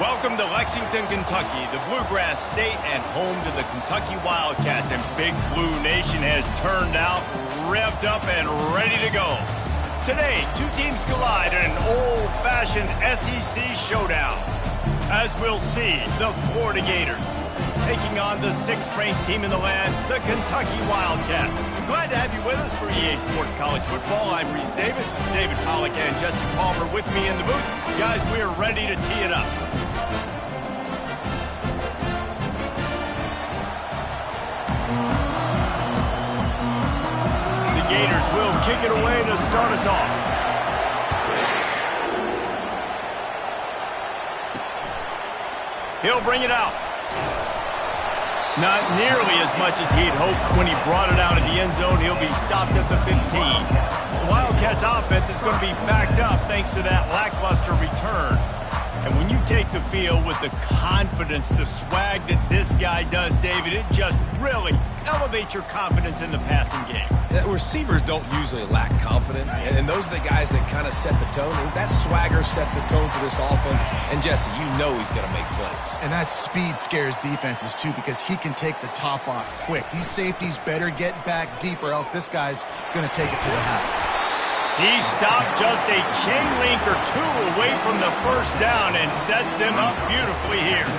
Welcome to Lexington, Kentucky, the Bluegrass State and home to the Kentucky Wildcats. And Big Blue Nation has turned out, revved up, and ready to go. Today, two teams collide in an old-fashioned SEC showdown. As we'll see, the Florida Gators taking on the 6th-ranked team in the land, the Kentucky Wildcats. Glad to have you with us for EA Sports College Football. I'm Reese Davis, David Pollack, and Jesse Palmer with me in the booth. Guys, we are ready to tee it up. The Gators will kick it away to start us off. He'll bring it out. Not nearly as much as he'd hoped when he brought it out of the end zone. He'll be stopped at the 15. The Wildcats offense is going to be backed up thanks to that lackluster return. And when you take the field with the confidence, the swag that this guy does, David, it just really elevates your confidence in the passing game. Receivers don't usually lack confidence, and those are the guys that kind of set the tone. And that swagger sets the tone for this offense. And, Jesse, you know he's going to make plays. And that speed scares defenses, too, because he can take the top off quick. These safeties better get back deep, or else this guy's going to take it to the house. He stopped just a chain link or two away from the first down and sets them up beautifully here.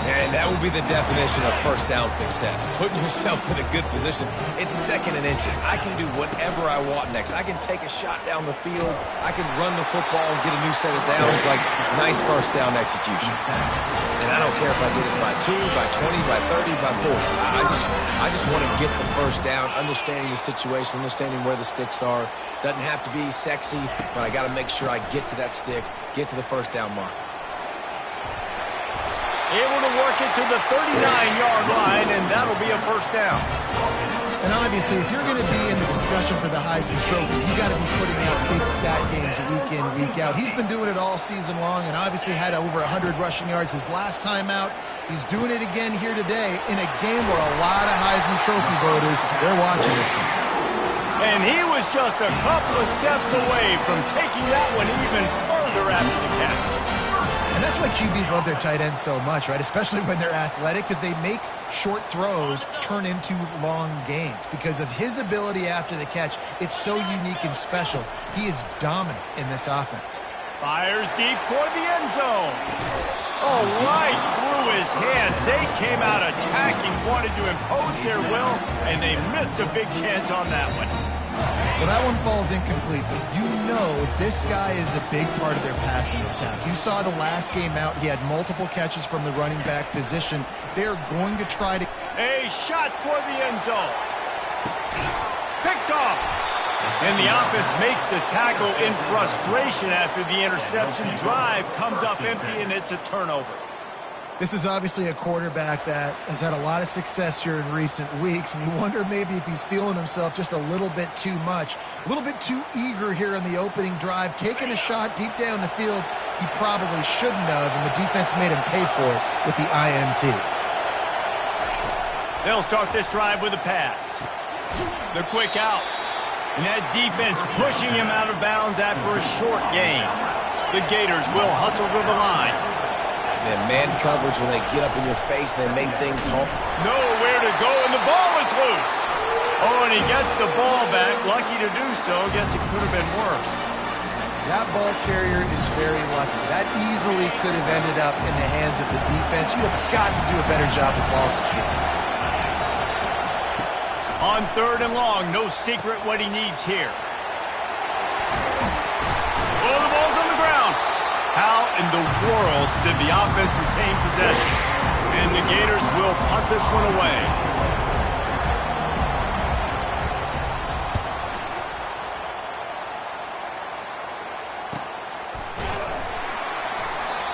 And that will be the definition of first down success. Putting yourself in a good position. It's 2nd and inches. I can do whatever I want next. I can take a shot down the field. I can run the football and get a new set of downs. Like, nice first down execution. And I don't care if I get it by 2, by 20, by 30, by 40. I just want to get the first down, understanding the situation, understanding where the sticks are. Doesn't have to be sexy, but I got to make sure I get to that stick, get to the first down mark. Able to work it to the 39-yard line, and that'll be a first down. And obviously, if you're going to be in the discussion for the Heisman Trophy, you got to be putting out big stat games week in, week out. He's been doing it all season long and obviously had over 100 rushing yards his last time out. He's doing it again here today in a game where a lot of Heisman Trophy voters, they're watching this one. And he was just a couple of steps away from taking that one even further after the catch. And that's why QBs love their tight ends so much, right? Especially when they're athletic, because they make short throws turn into long gains. Because of his ability after the catch, it's so unique and special. He is dominant in this offense. Fires deep toward the end zone. Oh, right through his hands. They came out attacking, wanted to impose their will, and they missed a big chance on that one. Well, that one falls incomplete, but you know this guy is a big part of their passing attack. You saw the last game out. He had multiple catches from the running back position. They're going to try to... A shot toward the end zone. Picked off. And the offense makes the tackle in frustration after the interception. Drive comes up empty, and it's a turnover. This is obviously a quarterback that has had a lot of success here in recent weeks, and you wonder maybe if he's feeling himself just a little bit too much, a little bit too eager here in the opening drive, taking a shot deep down the field he probably shouldn't have, and the defense made him pay for it with the INT. They'll start this drive with a pass. The quick out. And that defense pushing him out of bounds after a short gain. The Gators will hustle to the line. And man coverage, when they get up in your face, they make things home. Nowhere to go, and the ball is loose. Oh, and he gets the ball back. Lucky to do so. Guess it could have been worse. That ball carrier is very lucky. That easily could have ended up in the hands of the defense. You have got to do a better job with ball security. On 3rd and long, no secret what he needs here. Oh, the ball's on the ground. How in the world did the offense retain possession? And the Gators will punt this one away.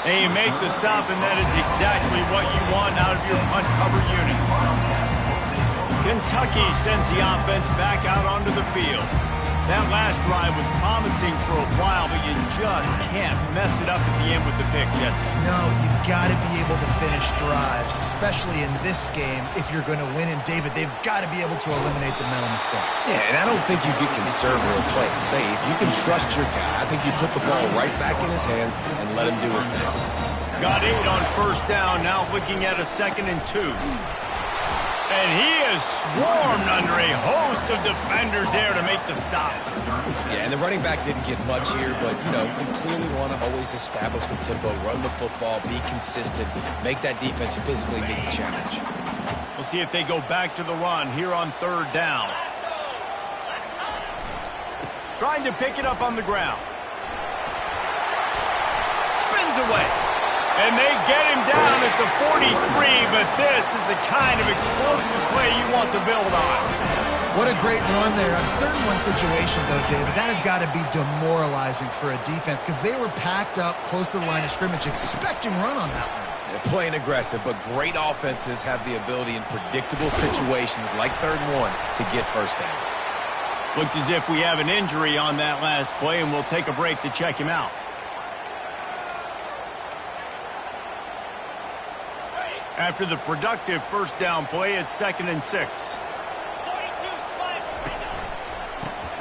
They make the stop, and that is exactly what you want out of your punt cover unit. Kentucky sends the offense back out onto the field. That last drive was promising for a while, but you just can't mess it up at the end with the pick, Jesse. No, you've got to be able to finish drives, especially in this game if you're going to win. And, David, they've got to be able to eliminate the mental mistakes. Yeah, and I don't think you get conservative or play it safe. You can trust your guy. I think you put the ball right back in his hands and let him do his thing. Got 8 on first down, now looking at a 2nd and 2. And he is swarmed under a host of defenders there to make the stop. Yeah, and the running back didn't get much here, but, you know, you clearly want to always establish the tempo, run the football, be consistent, make that defense physically meet the challenge. We'll see if they go back to the run here on 3rd down. Trying to pick it up on the ground. Spins away. And they get him down at the 43, but this is the kind of explosive play you want to build on. What a great run there. On 3rd and 1 situation, though, David, that has got to be demoralizing for a defense because they were packed up close to the line of scrimmage, expecting run on that one. They're playing aggressive, but great offenses have the ability in predictable situations like 3rd and 1 to get first downs. Looks as if we have an injury on that last play, and we'll take a break to check him out. After the productive first down play, it's 2nd and 6.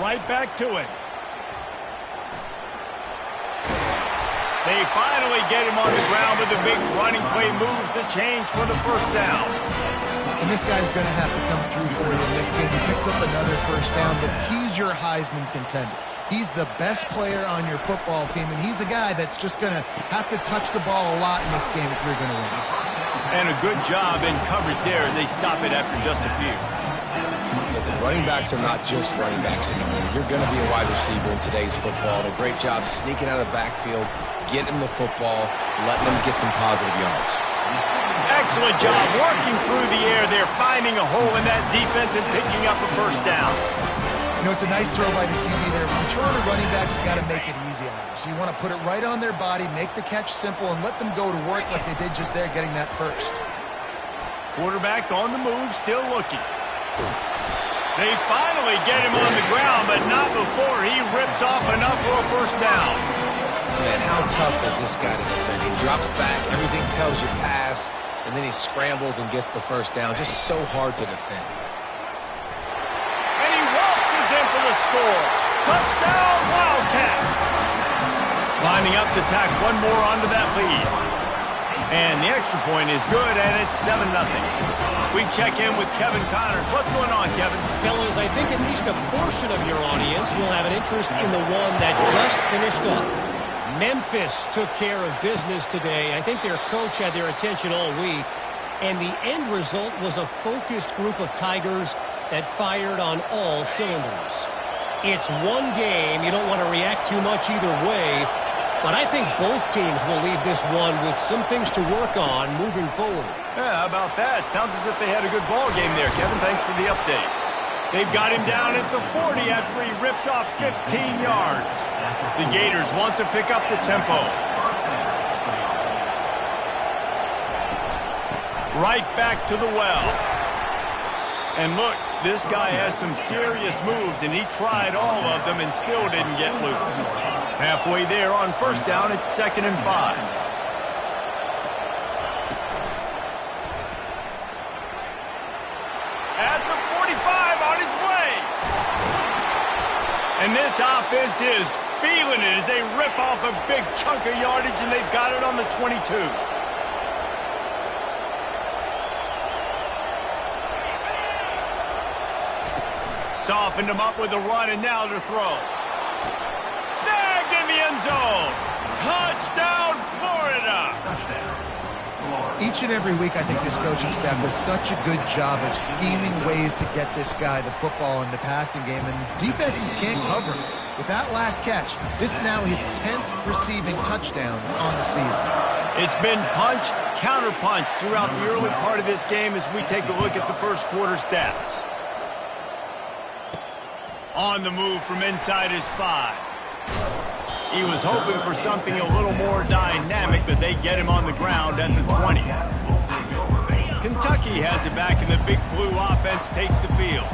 Right back to it. They finally get him on the ground, but the big running play moves the change for the first down. And this guy's going to have to come through for you in this game. He picks up another first down, but he's your Heisman contender. He's the best player on your football team, and he's a guy that's just going to have to touch the ball a lot in this game if you're going to win. And a good job in coverage there as they stop it after just a few. Listen, running backs are not just running backs anymore. You're going to be a wide receiver in today's football. And a great job sneaking out of the backfield, getting the football, letting them get some positive yards. Excellent job working through the air there, finding a hole in that defense and picking up a first down. You know, it's a nice throw by the QB there. When you're throwing to running backs, you got to make it easy on them. So you want to put it right on their body, make the catch simple, and let them go to work like they did just there, getting that first. Quarterback on the move, still looking. They finally get him on the ground, but not before he rips off enough for a first down. Man, how tough is this guy to defend? He drops back, everything tells you pass, and then he scrambles and gets the first down. Just so hard to defend. And he waltzes in for the score. Touchdown, Wildcats. Lining up to tack one more onto that lead. And the extra point is good, and it's 7-0. We check in with Kevin Connors. What's going on, Kevin? Fellas, I think at least a portion of your audience will have an interest in the one that just finished up. Memphis took care of business today. I think their coach had their attention all week. And the end result was a focused group of Tigers that fired on all cylinders. It's one game. You don't want to react too much either way. But I think both teams will leave this one with some things to work on moving forward. Yeah, how about that? Sounds as if they had a good ball game there, Kevin. Thanks for the update. They've got him down at the 40 after he ripped off 15 yards. The Gators want to pick up the tempo. Right back to the well. And look, this guy has some serious moves, and he tried all of them and still didn't get loose. Halfway there on first down, it's 2nd and 5. At the 45, on his way. And this offense is feeling it as they rip off a big chunk of yardage, and they've got it on the 22. Softened him up with a run, and now to throw. Snagged in the end zone. Touchdown, Florida. Each and every week, I think this coaching staff does such a good job of scheming ways to get this guy the football in the passing game, and defenses can't cover him. With that last catch, this is now his 10th receiving touchdown on the season. It's been punch, counter-punch throughout the early part of this game as we take a look at the first quarter stats. On the move from inside his 5. He was hoping for something a little more dynamic, but they get him on the ground at the 20. Kentucky has it back, and the Big Blue offense takes the field.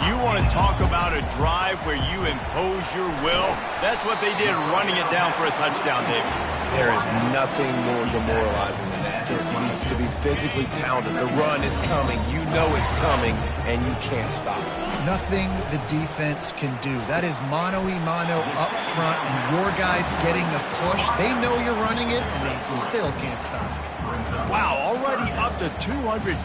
You want to talk about a drive where you impose your will? That's what they did, running it down for a touchdown, David. There is nothing more demoralizing than that for a defense, to be physically pounded. The run is coming. You know it's coming, and you can't stop it. Nothing the defense can do. That is mano-a-mano up front, and your guys getting the push. They know you're running it, and they still can't stop it. Wow, already up to 250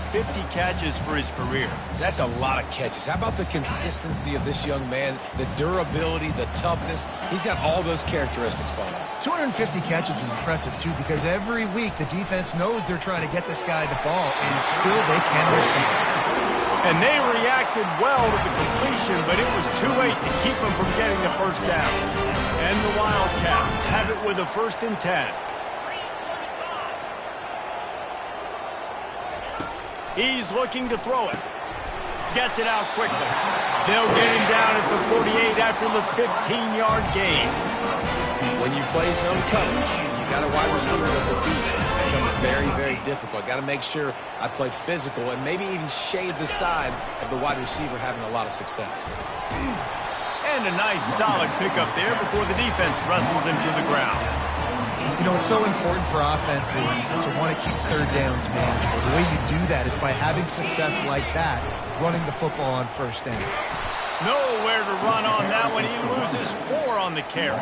catches for his career. That's a lot of catches. How about the consistency of this young man, the durability, the toughness? He's got all those characteristics, Paul. 250 catches is impressive, too, because every week the defense knows they're trying to get this guy the ball, and still they cannot stop. And they reacted well to the completion, but it was too late to keep him from getting the first down. And the Wildcats have it with a 1st and 10. He's looking to throw it. Gets it out quickly. They'll get him down at the 48 after the 15-yard gain. When you play zone coverage, you got a wide receiver that's a beast. It becomes very, very difficult. Got to make sure I play physical and maybe even shade the side of the wide receiver having a lot of success. And a nice solid pickup there before the defense wrestles him to the ground. You know, it's so important for offenses to want to keep 3rd downs manageable. The way you do that is by having success like that, running the football on 1st down. Nowhere to run on that one. He loses 4 on the carry.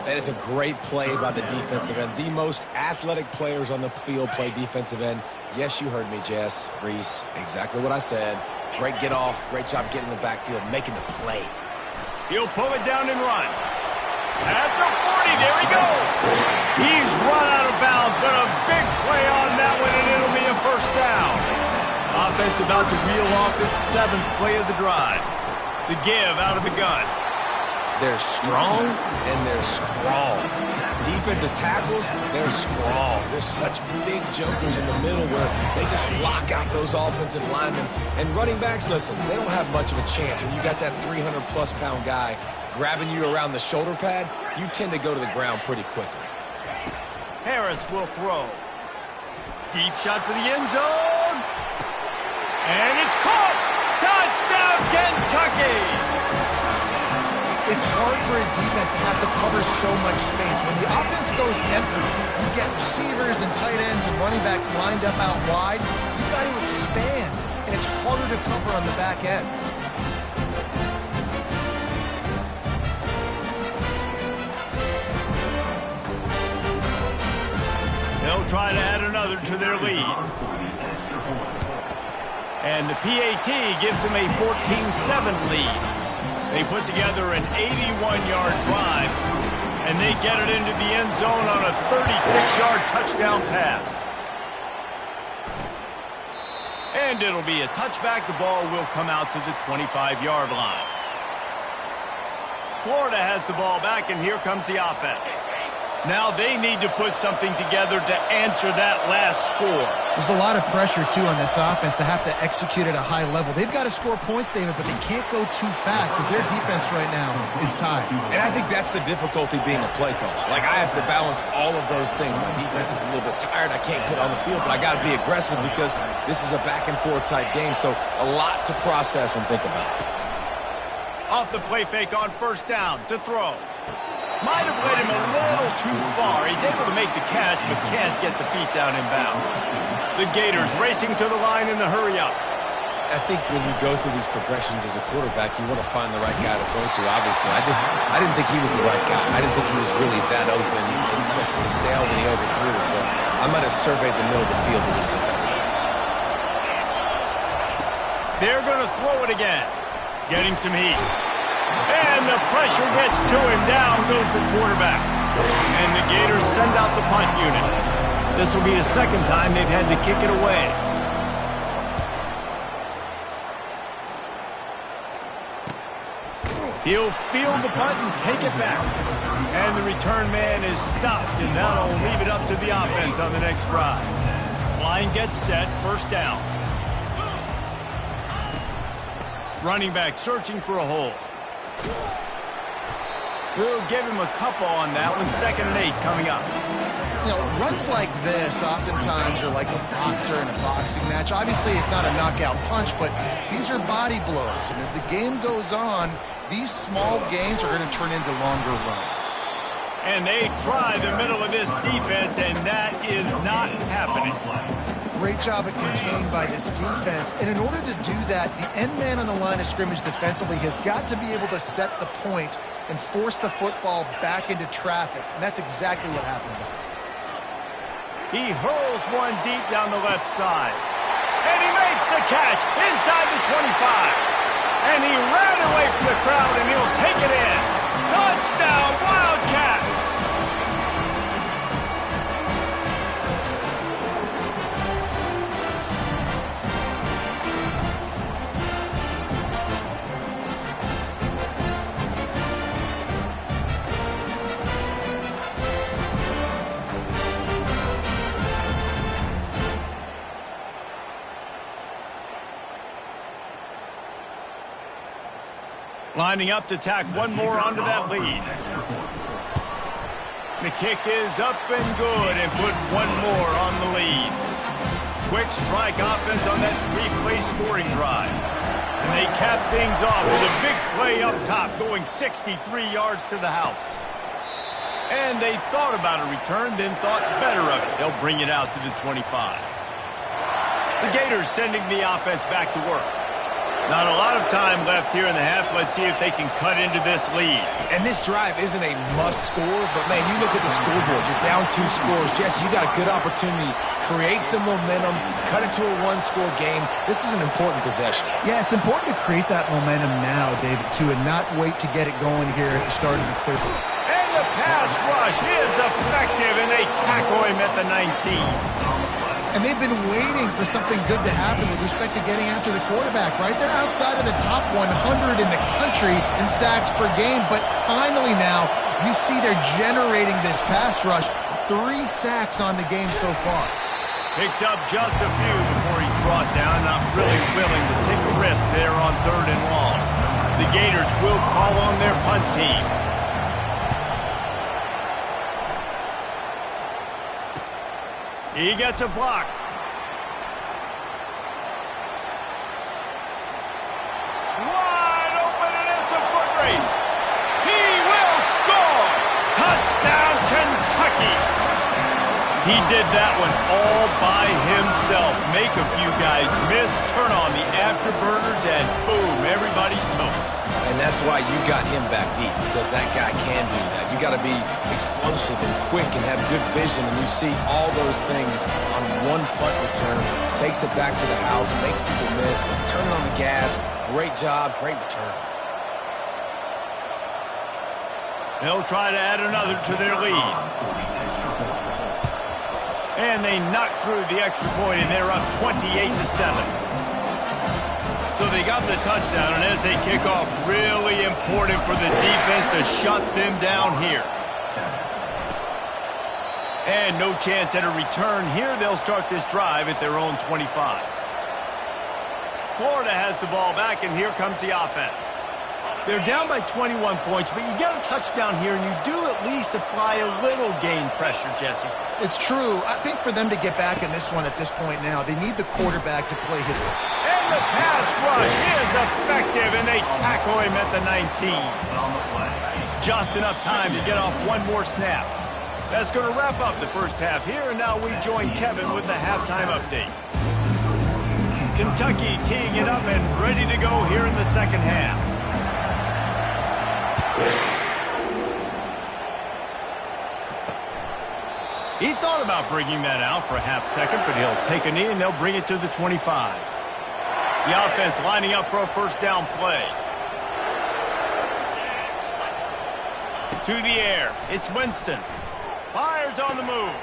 That is a great play by the defensive end. The most athletic players on the field play defensive end. Yes, you heard me, Jess, Reese. Exactly what I said. Great get off. Great job getting the backfield, making the play. He'll pull it down and run. At the 40, there he goes. He's run out of bounds, but a big play on that one, and it'll be a 1st down. Offense about to reel off its 7th play of the drive. The give out of the gun. They're strong and they're scrawl. Defensive tackles, they're scrawl. There's such big jokers in the middle where they just lock out those offensive linemen. And running backs, listen, they don't have much of a chance. When you got that 300-plus pound guy grabbing you around the shoulder pad, you tend to go to the ground pretty quickly. Harris will throw. Deep shot for the end zone. And it's caught. Touchdown, Kentucky! It's hard for a defense to have to cover so much space. When the offense goes empty, you get receivers and tight ends and running backs lined up out wide. You've got to expand, and it's harder to cover on the back end. They'll try to add another to their lead. And the PAT gives them a 14-7 lead. They put together an 81-yard drive, and they get it into the end zone on a 36-yard touchdown pass. And it'll be a touchback. The ball will come out to the 25-yard line. Florida has the ball back, and here comes the offense. Now they need to put something together to answer that last score. There's a lot of pressure, too, on this offense to have to execute at a high level. They've got to score points, David, but they can't go too fast because their defense right now is tied. And I think that's the difficulty being a play caller. Like, I have to balance all of those things. My defense is a little bit tired. I can't put on the field, but I got to be aggressive because this is a back-and-forth type game, so a lot to process and think about. Off the play fake on 1st down to throw. Might have led him a little too far. He's able to make the catch, but can't get the feet down in bounds. The Gators racing to the line in the hurry-up. I think when you go through these progressions as a quarterback, you want to find the right guy to throw to, obviously. I didn't think he was the right guy. I didn't think he was really that open. And listen, he sailed and he overthrew it, but I might have surveyed the middle of the field a little bit better. They're going to throw it again. Getting some heat. And the pressure gets to him. Down goes the quarterback. And the Gators send out the punt unit. This will be the 2nd time they've had to kick it away. He'll field the punt and take it back. And the return man is stopped, and that'll leave it up to the offense on the next drive. Line gets set, 1st down. Running back searching for a hole. We'll give him a couple on that one. 2nd and 8 coming up. You know, runs like this oftentimes are like a boxer in a boxing match. Obviously, it's not a knockout punch, but these are body blows. And as the game goes on, these small gains are going to turn into longer runs. And they try the middle of this defense, and that is not happening. Great job of contained by this defense. And in order to do that, the end man on the line of scrimmage defensively has got to be able to set the point and force the football back into traffic. And that's exactly what happened. He hurls one deep down the left side. And he makes the catch inside the 25. And he ran away from the crowd, and he'll take it in. Touchdown, Wildcats! Lining up to tack one more onto that lead. The kick is up and good and put one more on the lead. Quick strike offense on that three-play scoring drive. And they cap things off with a big play up top going 63 yards to the house. And they thought about a return, then thought better of it. They'll bring it out to the 25. The Gators sending the offense back to work. Not a lot of time left here in the half. Let's see if they can cut into this lead. And this drive isn't a must score, but, man, you look at the scoreboard. You're down 2 scores. Jesse, you got a good opportunity. Create some momentum. Cut it to a one-score game. This is an important possession. Yeah, it's important to create that momentum now, David, too, and not wait to get it going here at the start of the third. And the pass rush is effective, and they tackle him at the 19. And they've been waiting for something good to happen with respect to getting after the quarterback, right? They're outside of the top 100 in the country in sacks per game, but finally now you see they're generating this pass rush. 3 sacks on the game so far. Picks up just a few before he's brought down, not really willing to take a risk there on 3rd and long. The Gators will call on their punt team. He gets a block. Wide open, and it's a foot race. He will score. Touchdown, Kentucky. He did that one all by himself. Make a few guys miss, turn on the afterburners, and boom, everybody's toast. And that's why you got him back deep, because that guy can do that. You got to be explosive and quick and have good vision, and you see all those things on one punt return. Takes it back to the house, makes people miss, turning on the gas. Great job, great return. They'll try to add another to their lead. And they knock through the extra point, and they're up 28-7. So they got the touchdown, and as they kick off, really important for the defense to shut them down here. And no chance at a return here. They'll start this drive at their own 25. Florida has the ball back, and here comes the offense. They're down by 21 points, but you get a touchdown here, and you do at least apply a little game pressure, Jesse. It's true. I think for them to get back in this one at this point now, they need the quarterback to play his. And the pass rush is effective, and they tackle him at the 19. Just enough time to get off one more snap. That's going to wrap up the first half here, and now we join Kevin with the halftime update. Kentucky teeing it up and ready to go here in the second half. He thought about bringing that out for a half second, but he'll take a knee and they'll bring it to the 25. The offense lining up for a first down play. To the air. It's Winston. Fires on the move.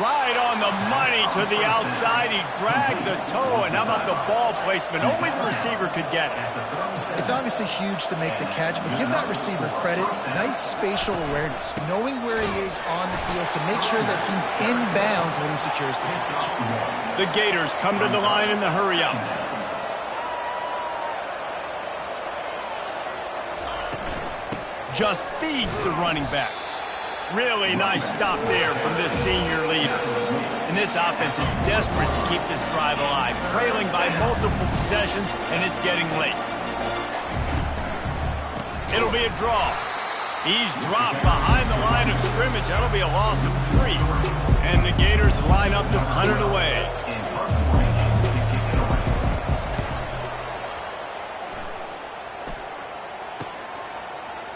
Right on the money to the outside. He dragged the toe, and how about the ball placement? Only the receiver could get it. It's obviously huge to make the catch, but give that receiver credit. Nice spatial awareness, knowing where he is on the field to make sure that he's in bounds when he secures the catch. The Gators come to the line in the hurry-up. Just feeds the running back. Really nice stop there from this senior leader. And this offense is desperate to keep this drive alive, trailing by multiple possessions, and it's getting late. It'll be a draw. He's dropped behind the line of scrimmage. That'll be a loss of 3. And the Gators line up to punt it away.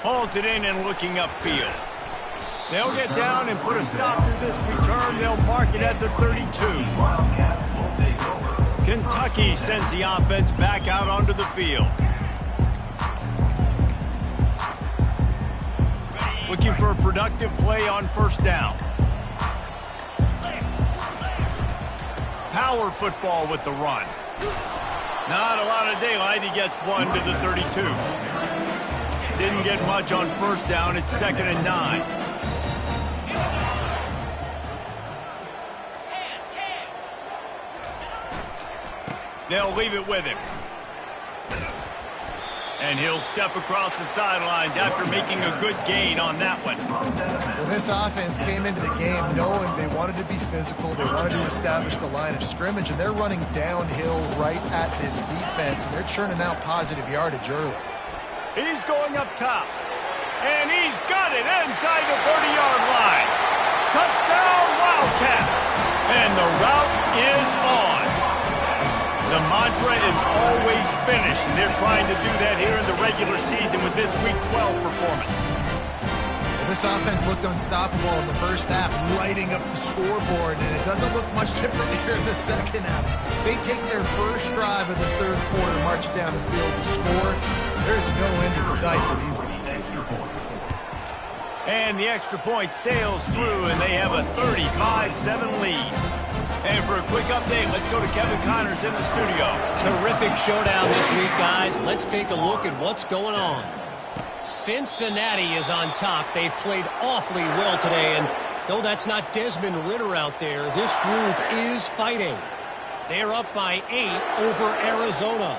Hauls it in and looking upfield. They'll get down and put a stop to this return. They'll mark it at the 32. Kentucky sends the offense back out onto the field. Looking for a productive play on first down. Power football with the run. Not a lot of daylight. He gets 1 to the 32. Didn't get much on first down. It's 2nd and 9. They'll leave it with him. And he'll step across the sidelines after making a good gain on that one. Well, this offense came into the game knowing they wanted to be physical. They wanted to establish the line of scrimmage, and they're running downhill right at this defense, and they're churning out positive yardage early. He's going up top. And he's got it inside the 30-yard line. Touchdown, Wildcats. And the route is on. The mantra is always finish, and they're trying to do that here in the regular season with this Week 12 performance. Well, this offense looked unstoppable in the first half, lighting up the scoreboard, and it doesn't look much different here in the second half. They take their first drive of the third quarter, march it down the field and score. There's no end in sight for these guys. And the extra point sails through, and they have a 35-7 lead. And for a quick update, let's go to Kevin Connors in the studio. Terrific showdown this week, guys. Let's take a look at what's going on. Cincinnati is on top. They've played awfully well today, and though that's not Desmond Ridder out there, this group is fighting. They're up by 8 over Arizona.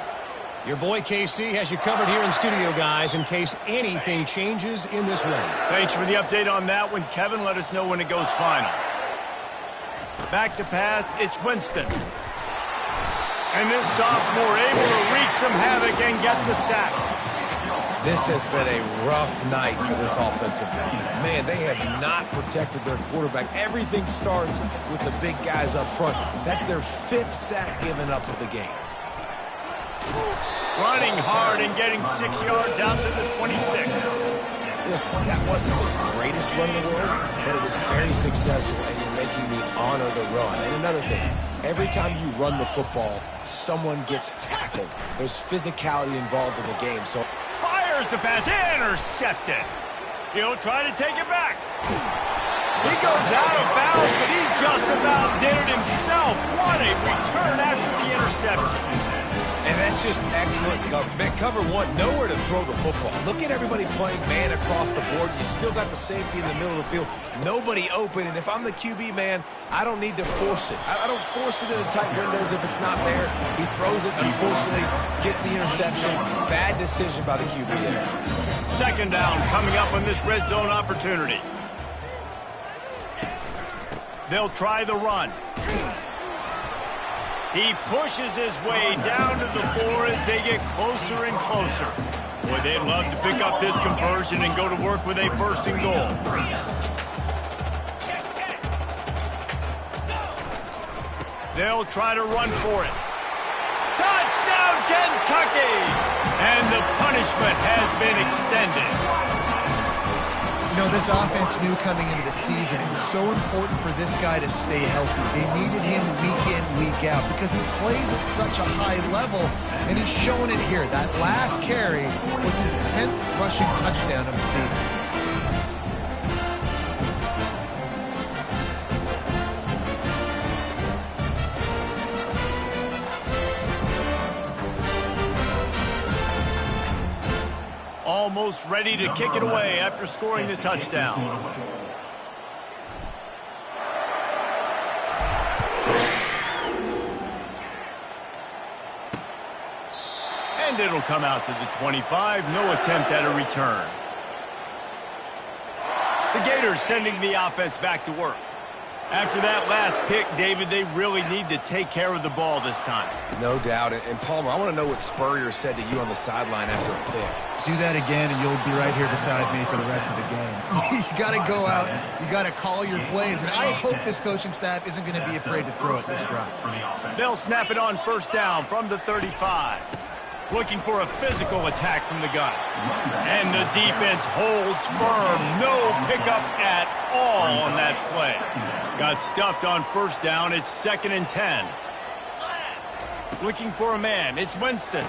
Your boy KC has you covered here in studio, guys, in case anything changes in this one. Thanks for the update on that one, Kevin. Let us know when it goes final. Back to pass, it's Winston. And this sophomore able to wreak some havoc and get the sack. This has been a rough night for this offensive line. Man, they have not protected their quarterback. Everything starts with the big guys up front. That's their 5th sack given up of the game. Running hard and getting 6 yards out to the 26. Listen, that wasn't the greatest run in the world, but it was very successful, and you're making me honor the run. And another thing, every time you run the football, someone gets tackled. There's physicality involved in the game. So Fires the pass, intercepted. He'll try to take it back. He goes out of bounds, but he just about did it himself. What a return after the interception. And that's just excellent coverage. Man, cover 1, nowhere to throw the football. Look at everybody playing man across the board. You still got the safety in the middle of the field. Nobody open. And if I'm the QB, man, I don't need to force it. I don't force it into tight windows if it's not there. He throws it, unfortunately, gets the interception. Bad decision by the QB there. 2nd down coming up on this red zone opportunity. They'll try the run. He pushes his way down to the 4 as they get closer and closer. Boy, they'd love to pick up this conversion and go to work with a 1st and goal. They'll try to run for it. Touchdown, Kentucky! And the punishment has been extended. You know, this offense knew coming into the season it was so important for this guy to stay healthy. They needed him week in, week out because he plays at such a high level, and he's showing it here. That last carry was his 10th rushing touchdown of the season. Almost ready to kick it away after scoring the touchdown. And it'll come out to the 25. No attempt at a return. The Gators sending the offense back to work. After that last pick, David, they really need to take care of the ball this time. No doubt. And Palmer, I want to know what Spurrier said to you on the sideline after a pick. Do that again, and you'll be right here beside me for the rest of the game. You got to go out. You got to call your plays. And I hope this coaching staff isn't going to be afraid to throw it this drive. They'll snap it on first down from the 35. Looking for a physical attack from the gun. And the defense holds firm. No pickup at all on that play. Got stuffed on first down. It's 2nd and 10. Looking for a man. It's Winston.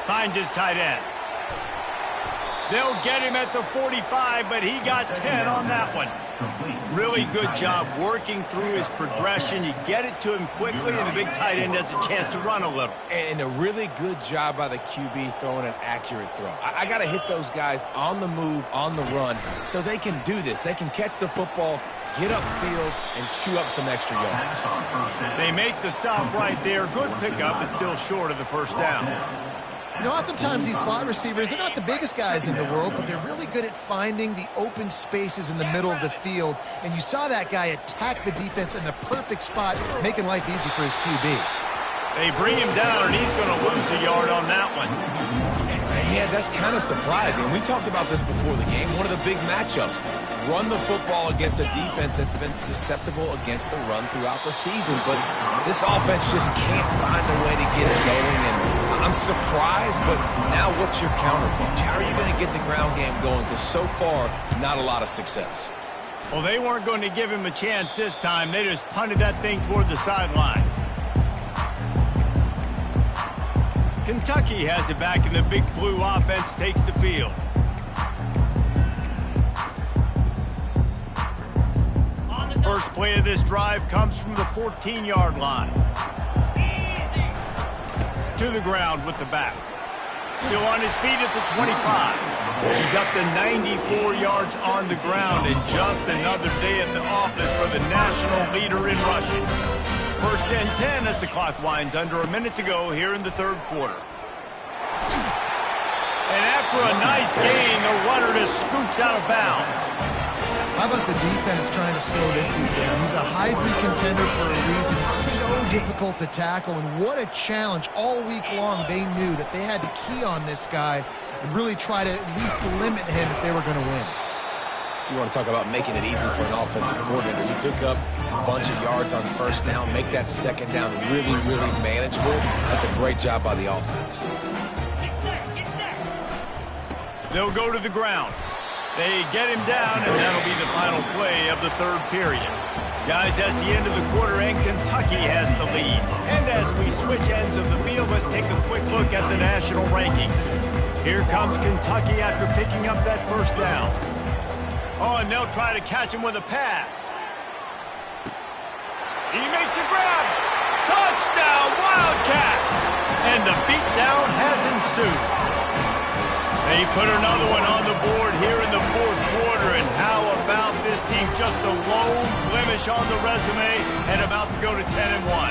Finds his tight end. They'll get him at the 45, but he got 10 on that one. Really good job working through his progression. You get it to him quickly, and the big tight end has a chance to run a little. And a really good job by the QB throwing an accurate throw. I got to hit those guys on the move, on the run, so they can do this. They can catch the football, get upfield, and chew up some extra yards. They make the stop right there. Good pickup, but still short of the first down. You know, oftentimes these slot receivers, they're not the biggest guys in the world, but they're really good at finding the open spaces in the middle of the field. And you saw that guy attack the defense in the perfect spot, making life easy for his QB. They bring him down, and he's going to lose a yard on that one. Yeah, that's kind of surprising. We talked about this before the game. One of the big matchups. Run the football against a defense that's been susceptible against the run throughout the season. But this offense just can't find a way to get it going. And I'm surprised, but now what's your counterpunch? How are you going to get the ground game going? Because so far, not a lot of success. Well, they weren't going to give him a chance this time. They just punted that thing toward the sideline. Kentucky has it back, and the big blue offense takes the field. First play of this drive comes from the 14-yard line. To the ground with the back. Still on his feet at the 25. He's up to 94 yards on the ground, and just another day at the office for the national leader in rushing. 1st and 10 as the clock winds under a minute to go here in the 3rd quarter. And after a nice gain, the runner just scoops out of bounds. How about the defense trying to slow this dude down? He's a Heisman contender for a reason. So difficult to tackle, and what a challenge. All week long, they knew that they had to key on this guy and really try to at least limit him if they were going to win. You want to talk about making it easy for an offensive coordinator. You pick up a bunch of yards on first down, make that second down really, really manageable. That's a great job by the offense. They'll go to the ground. They get him down, and that'll be the final play of the 3rd period. Guys, that's the end of the quarter, and Kentucky has the lead. And as we switch ends of the field, let's take a quick look at the national rankings. Here comes Kentucky after picking up that first down. Oh, and they'll try to catch him with a pass. He makes a grab. Touchdown, Wildcats! And the beatdown has ensued. They put another one on the board here in the 4th quarter, and how about this team? Just a lone blemish on the resume and about to go to 10-1.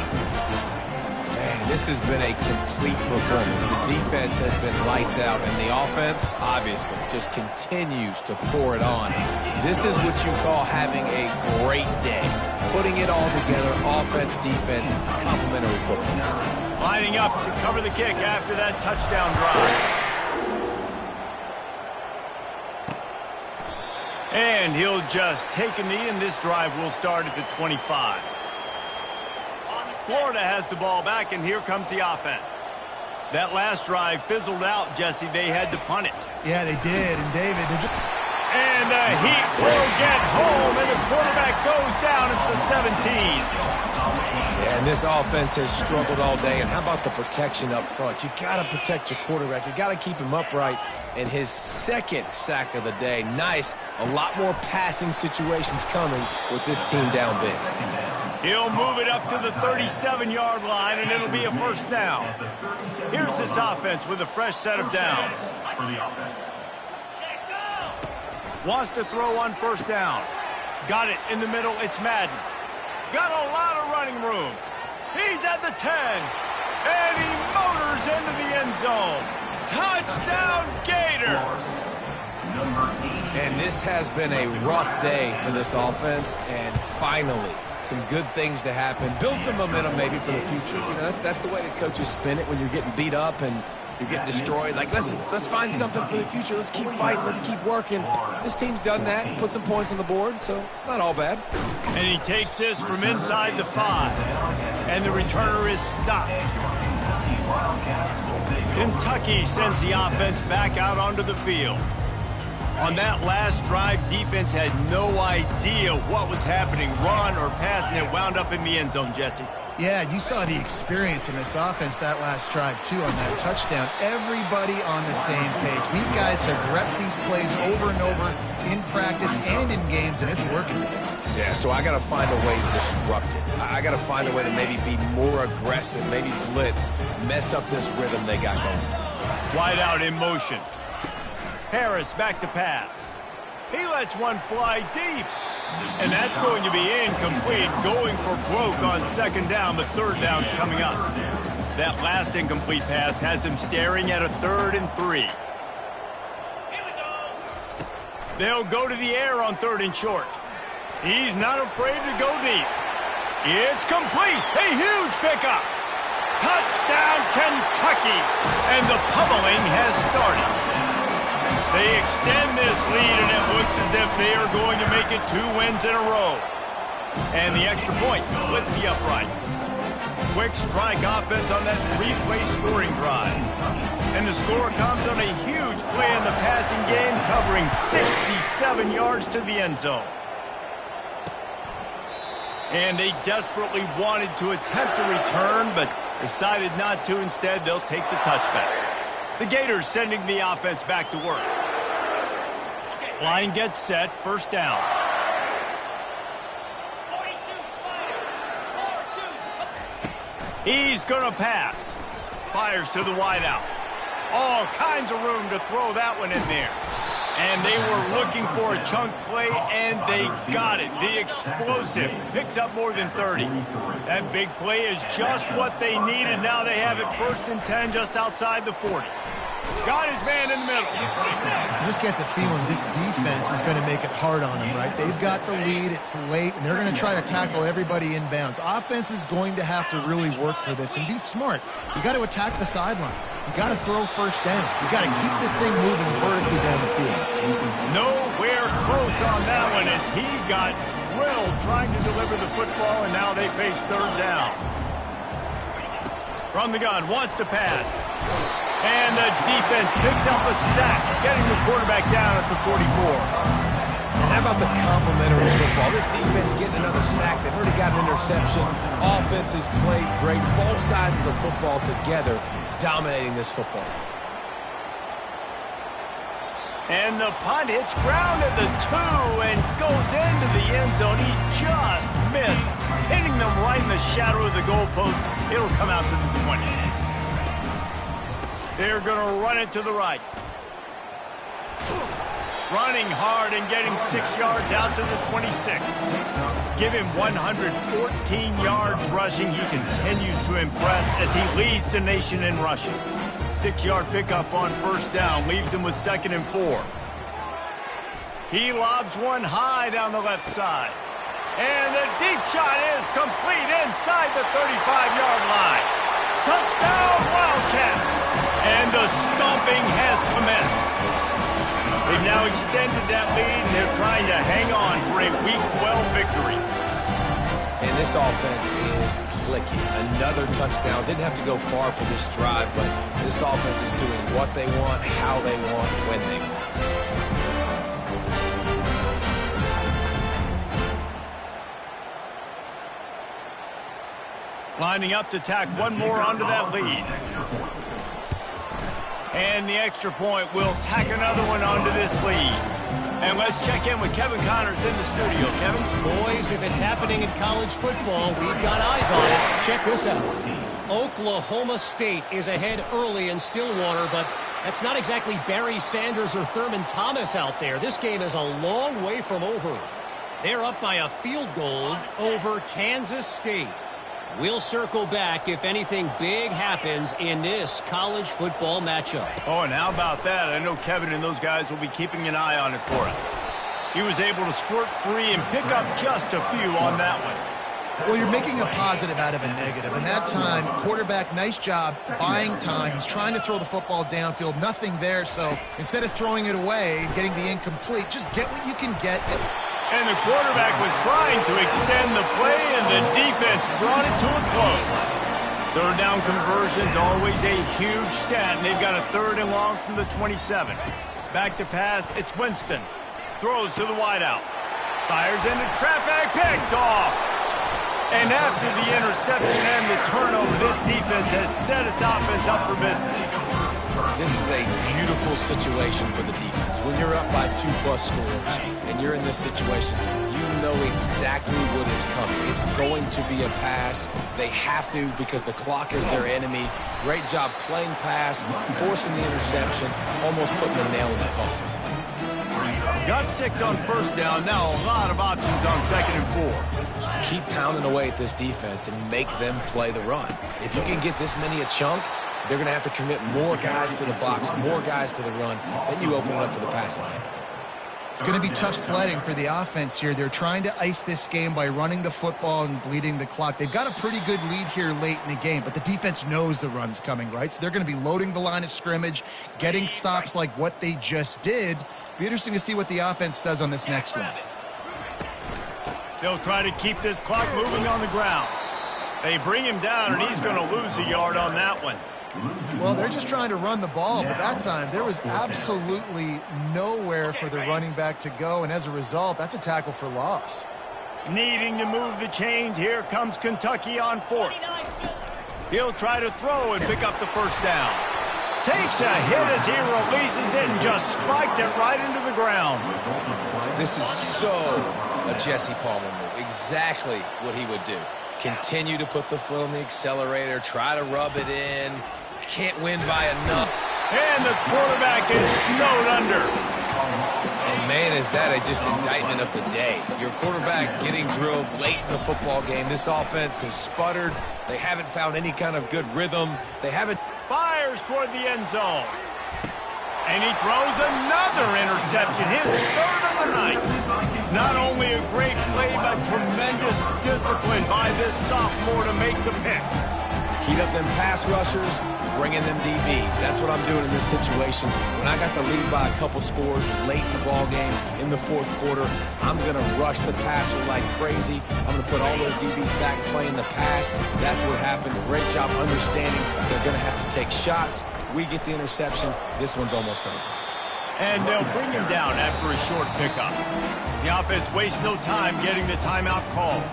Man, this has been a complete performance. The defense has been lights out, and the offense, obviously, just continues to pour it on. This is what you call having a great day. Putting it all together, offense, defense, complementary football. Lining up to cover the kick after that touchdown drive. And he'll just take a knee, and this drive will start at the 25. Florida has the ball back, and here comes the offense. That last drive fizzled out, Jesse. They had to punt it. Yeah, they did. And David, and the Heat will get home, and the quarterback goes down at the 17. Yeah, and this offense has struggled all day. And how about the protection up front? You got to protect your quarterback. You got to keep him upright. And his 2nd sack of the day. Nice. A lot more passing situations coming with this team down big. He'll move it up to the 37-yard line, and it'll be a first down. Here's this offense with a fresh set of downs. Wants to throw on first down. Got it in the middle. It's Madden. Got a lot of running room. He's at the 10. And he motors into the end zone. Touchdown, Gators. And this has been a rough day for this offense. And finally, some good things to happen. Build some momentum maybe for the future. You know, that's the way the coaches spin it when you're getting beat up. And You're getting destroyed. Like, let's find something for the future. Let's keep fighting. Let's keep working. This team's done that, put some points on the board, so it's not all bad. And he takes this from inside the 5. And the returner is stopped. Kentucky sends the offense back out onto the field. On that last drive, defense had no idea what was happening, run or pass, and it wound up in the end zone, Jesse. Yeah, you saw the experience in this offense that last drive, too, on that touchdown. Everybody on the same page. These guys have repped these plays over and over in practice and in games, and it's working. Yeah, so I got to find a way to disrupt it. I got to find a way to maybe be more aggressive, maybe blitz, mess up this rhythm they got going. Wide out in motion. Harris back to pass. He lets one fly deep. And that's going to be incomplete, going for broke on second down, but third down's coming up. That last incomplete pass has him staring at a 3rd and 3. They'll go to the air on 3rd and short. He's not afraid to go deep. It's complete. A huge pickup. Touchdown, Kentucky. And the pummeling has started. They extend this lead, and it looks as if they are going to make it 2 wins in a row. And the extra point splits the uprights. Quick strike offense on that 3-play scoring drive. And the score comes on a huge play in the passing game, covering 67 yards to the end zone. And they desperately wanted to attempt a return, but decided not to. Instead, they'll take the touchback. The Gators sending the offense back to work. Line gets set, first down. He's going to pass. Fires to the wideout. All kinds of room to throw that one in there. And they were looking for a chunk play, and they got it. The explosive picks up more than 30. That big play is just what they needed. Now they have it 1st and 10 just outside the 40. Got his man in the middle. You just get the feeling this defense is going to make it hard on them, right? They've got the lead, it's late, and they're going to try to tackle everybody inbounds. Offense is going to have to really work for this and be smart. You got to attack the sidelines. You got to throw first down. You got to keep this thing moving vertically down the field. Nowhere close on that one as he got drilled trying to deliver the football, and now they face 3rd down. From the gun, wants to pass. And the defense picks up a sack, getting the quarterback down at the 44. And how about the complementary football? This defense getting another sack. They've already got an interception. Offense has played great. Both sides of the football together dominating this football. And the punt hits ground at the 2 and goes into the end zone. He just missed, hitting them right in the shadow of the goalpost. It'll come out to the 20. They're going to run it to the right. Running hard and getting 6 yards out to the 26. Give him 114 yards rushing. He continues to impress as he leads the nation in rushing. 6-yard pickup on first down leaves him with 2nd and 4. He lobs one high down the left side. And the deep shot is complete inside the 35-yard line. Touchdown, Wildcats! And the stomping has commenced. They've now extended that lead, and they're trying to hang on for a Week 12 victory. And this offense is clicking. Another touchdown. Didn't have to go far for this drive, but this offense is doing what they want, how they want, when they want. Lining up to tack one more onto that lead. And the extra point will tack another one onto this lead. And let's check in with Kevin Connors in the studio. Kevin? Boys, if it's happening in college football, we've got eyes on it. Check this out. Oklahoma State is ahead early in Stillwater, but that's not exactly Barry Sanders or Thurman Thomas out there. This game is a long way from over. They're up by a field goal over Kansas State. We'll circle back if anything big happens in this college football matchup. Oh, and how about that? I know Kevin and those guys will be keeping an eye on it for us. He was able to squirt free and pick up just a few on that one. Well, you're making a positive out of a negative. And that time, quarterback, nice job buying time. He's trying to throw the football downfield. Nothing there. So instead of throwing it away, getting the incomplete, just get what you can get. And the quarterback was trying to extend the play, and the defense brought it to a close. Third down conversion's always a huge stat, and they've got a 3rd and long from the 27. Back to pass, it's Winston. Throws to the wideout. Fires into traffic, picked off. And after the interception and the turnover, this defense has set its offense up for business. This is a beautiful situation for the defense. When you're up by 2+ scores and you're in this situation, you know exactly what is coming. It's going to be a pass. They have to because the clock is their enemy. Great job playing pass, forcing the interception, almost putting the nail in the coffin. Got 6 on 1st down. Now a lot of options on 2nd and 4. Keep pounding away at this defense and make them play the run. If you can get this many a chunk, they're going to have to commit more guys to the box, more guys to the run. Then you open it up for the passing game. It's going to be tough sledding for the offense here. They're trying to ice this game by running the football and bleeding the clock. They've got a pretty good lead here late in the game, but the defense knows the run's coming, right? So they're going to be loading the line of scrimmage, getting stops like what they just did. Be interesting to see what the offense does on this next one. They'll try to keep this clock moving on the ground. They bring him down, and he's going to lose a yard on that one. Well, they're just trying to run the ball, but that time there was absolutely nowhere for the running back to go, and as a result, that's a tackle for loss. Needing to move the chains, here comes Kentucky on 4th. He'll try to throw and pick up the 1st down. Takes a hit as he releases it and just spiked it right into the ground. This is so a Jesse Palmer move. Exactly what he would do. Continue to put the foot on the accelerator, try to rub it in. Can't win by enough. And the quarterback is snowed under. And man, is that just indictment of the day. Your quarterback getting drilled late in the football game. This offense has sputtered. They haven't found any kind of good rhythm. They haven't. Fires toward the end zone. And he throws another interception, his 3rd of the night. Not only a great play, but tremendous discipline by this sophomore to make the pick. Heat up them pass rushers, bring in them DBs. That's what I'm doing in this situation. When I got the lead by a couple scores late in the ball game, in the 4th quarter, I'm going to rush the passer like crazy. I'm going to put all those DBs back playing the pass. That's what happened. Great job understanding they're going to have to take shots. We get the interception. This one's almost over. And they'll bring him down after a short pickup. The offense wastes no time getting the timeout called.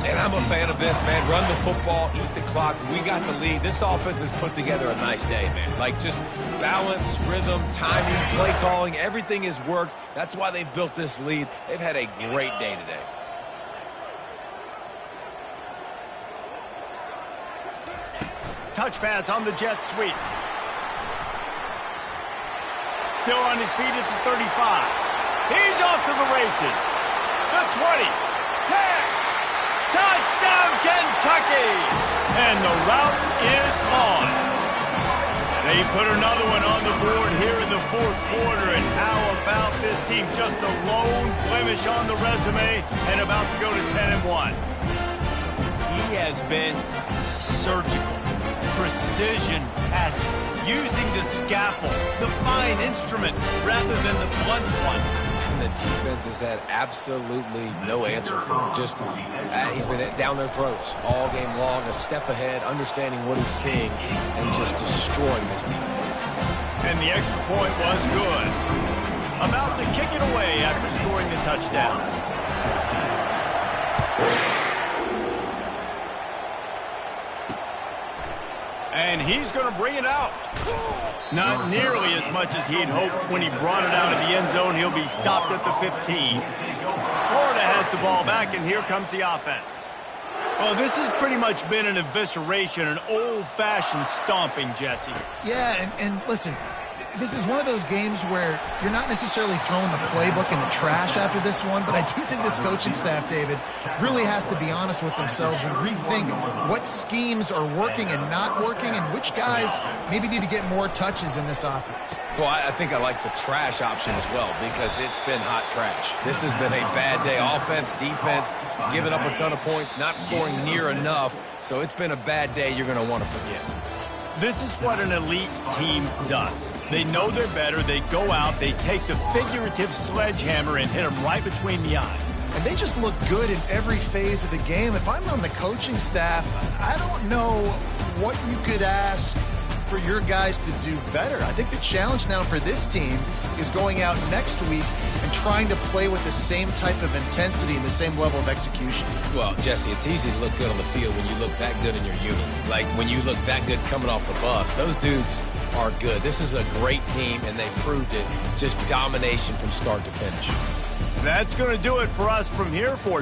And I'm a fan of this, man. Run the football, eat the clock. We got the lead. This offense has put together a nice day, man. Like just balance, rhythm, timing, play calling. Everything has worked. That's why they've built this lead. They've had a great day today. Touch pass on the jet sweep. Still on his feet at the 35. He's off to the races. The 20. 10. Touchdown, Kentucky! And the route is on. They put another one on the board here in the 4th quarter. And how about this team? Just a lone blemish on the resume and about to go to 10-1. He has been surgical. Precision passing, using the scalpel, the fine instrument, rather than the blunt one. And the defense has had absolutely no answer for him. Just, he's been down their throats all game long, a step ahead, understanding what he's seeing, and just destroying this defense. And the extra point was good. About to kick it away after scoring the touchdown. And he's going to bring it out. Not nearly as much as he'd hoped when he brought it out of the end zone. He'll be stopped at the 15. Florida has the ball back, and here comes the offense. Well, this has pretty much been an evisceration, an old-fashioned stomping, Jesse. Yeah, and listen, this is one of those games where you're not necessarily throwing the playbook in the trash after this one, but I do think this coaching staff, David, really has to be honest with themselves and rethink what schemes are working and not working and which guys maybe need to get more touches in this offense. Well, I think I like the trash option as well because it's been hot trash. This has been a bad day. Offense, defense, giving up a ton of points, not scoring near enough. So it's been a bad day you're going to want to forget. This is what an elite team does. They know they're better. They go out. They take the figurative sledgehammer and hit them right between the eyes. And they just look good in every phase of the game. If I'm on the coaching staff, I don't know what you could ask for your guys to do better. I think the challenge now for this team is going out next week and trying to play with the same type of intensity and the same level of execution. Well, Jesse, it's easy to look good on the field when you look that good in your unit. Like when you look that good coming off the bus. Those dudes are good. This is a great team, and they proved it. Just domination from start to finish. That's going to do it for us from here for